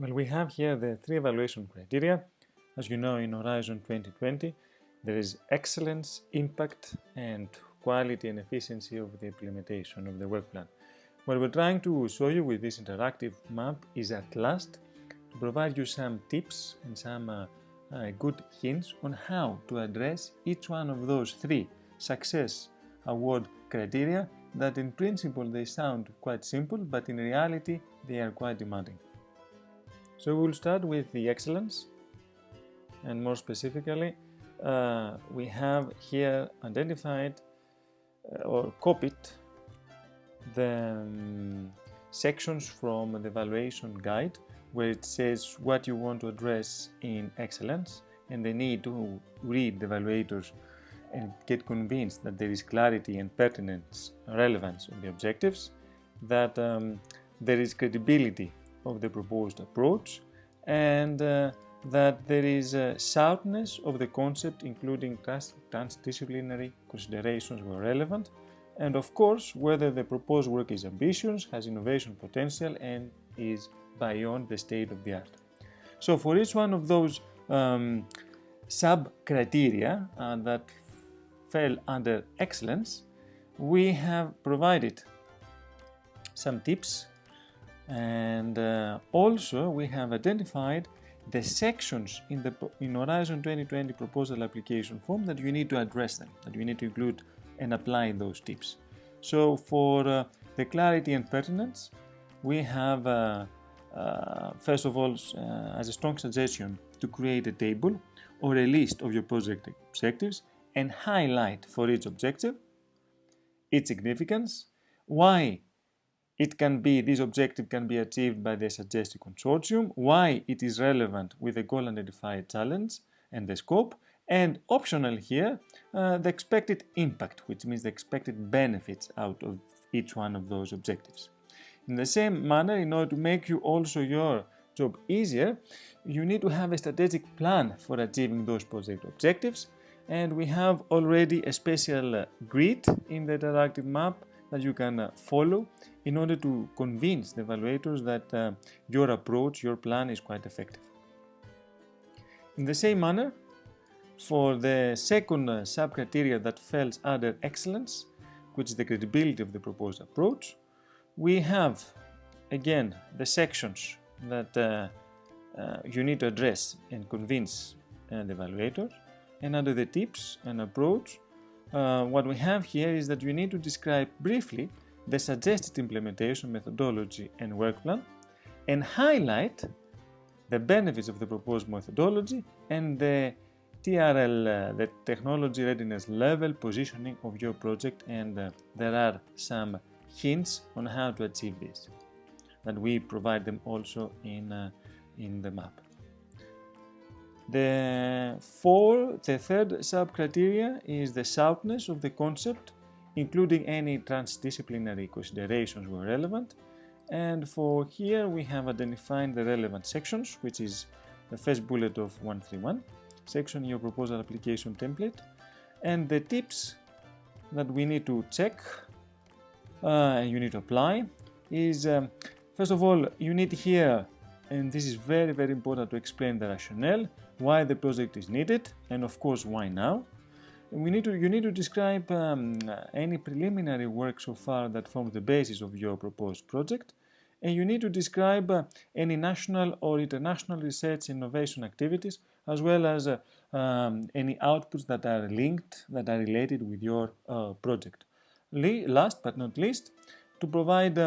Well, we have here the three evaluation criteria. As you know, in Horizon 2020, there is excellence, impact, and quality and efficiency of the implementation of the work plan. What we're trying to show you with this interactive map is at last to provide you some tips and some good hints on how to address each one of those three success award criteria that in principle they sound quite simple, but in reality they are quite demanding. So we'll start with the excellence, and more specifically we have here identified or copied the sections from the evaluation guide where it says what you want to address in excellence, and they need to read the evaluators and get convinced that there is clarity and pertinence, relevance of the objectives, that there is credibility of the proposed approach, and that there is soundness of the concept, including transdisciplinary considerations where relevant, and of course whether the proposed work is ambitious, has innovation potential, and is beyond the state of the art. So for each one of those sub-criteria that fell under excellence, we have provided some tips, and also we have identified the sections in Horizon 2020 proposal application form that you need to address them, that you need to include and apply those tips. So for the clarity and pertinence, we have first of all as a strong suggestion to create a table or a list of your project objectives and highlight for each objective its significance, why this objective can be achieved by the suggested consortium, why it is relevant with the goal identified challenge and the scope, and optional here, the expected impact, which means the expected benefits out of each one of those objectives. In the same manner, in order to make you also your job easier, you need to have a strategic plan for achieving those project objectives, and we have already a special grid in the interactive map that you can follow in order to convince the evaluators that your approach, your plan is quite effective. In the same manner, for the second sub-criteria that falls under excellence, which is the credibility of the proposed approach, we have again the sections that you need to address and convince the evaluators, and under the tips and approach, what we have here is that you need to describe briefly the suggested implementation methodology and work plan and highlight the benefits of the proposed methodology and the TRL, the technology readiness level positioning of your project, and there are some hints on how to achieve this that we provide them also in the map. The third sub-criteria is the soundness of the concept, including any transdisciplinary considerations where relevant, and for here we have identified the relevant sections, which is the first bullet of 131 section in your proposal application template, and the tips that we need to check and you need to apply is first of all, you need here, and this is very important, to explain the rationale, why the project is needed, and of course why now. You need to describe any preliminary work so far that forms the basis of your proposed project, and you need to describe any national or international research and innovation activities, as well as any outputs that are linked, that are related with your project. Last but not least, to provide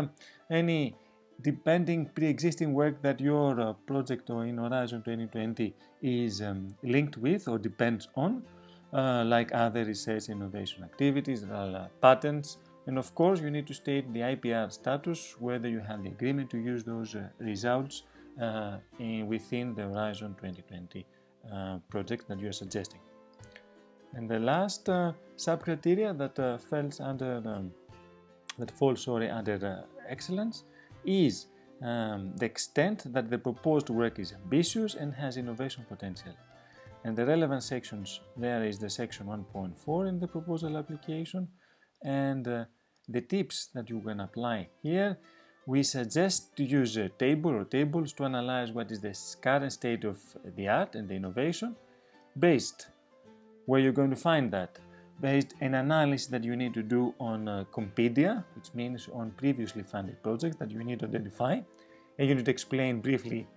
any depending pre-existing work that your project or in Horizon 2020 is linked with or depends on, like other research and innovation activities, patents, and of course you need to state the IPR status, whether you have the agreement to use those results within the Horizon 2020 project that you are suggesting. And the last sub-criteria that falls under excellence is the extent that the proposed work is ambitious and has innovation potential. And the relevant sections there is the section 1.4 in the proposal application, and the tips that you can apply here we suggest to use a table or tables to analyze what is the current state of the art and the innovation, based where you're going to find that, based an analysis that you need to do on Compedia, which means on previously funded projects that you need to identify, and you need to explain briefly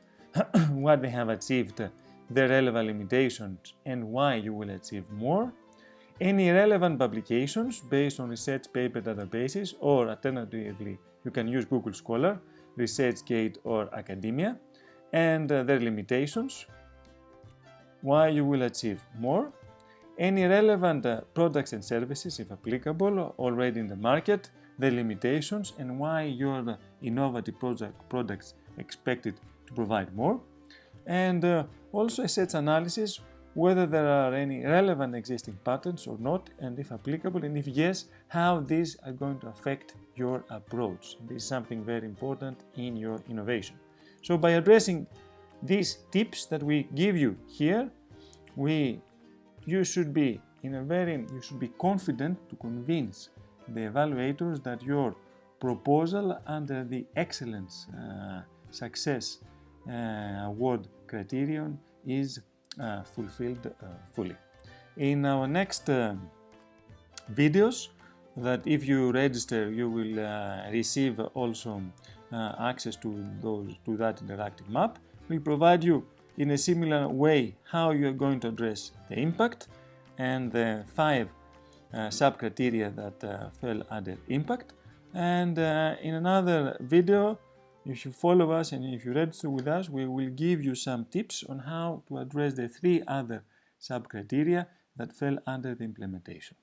what they have achieved, their relevant limitations, and why you will achieve more. Any relevant publications based on research paper databases, or alternatively you can use Google Scholar, ResearchGate or Academia, and their limitations, why you will achieve more. Any relevant products and services, if applicable, already in the market, their limitations, and why your innovative products expected to provide more. And also a search analysis, whether there are any relevant existing patterns or not, and if applicable, and if yes, how these are going to affect your approach. This is something very important in your innovation. So by addressing these tips that we give you here, you should be confident to convince the evaluators that your proposal under the excellence success award criterion is fulfilled fully. In our next videos, that if you register, you will receive also access to that interactive map. We'll provide you in a similar way how you are going to address the impact and the 5 sub-criteria that fell under impact. And in another video, if you follow us and if you register with us, we will give you some tips on how to address the 3 other sub-criteria that fell under the implementation.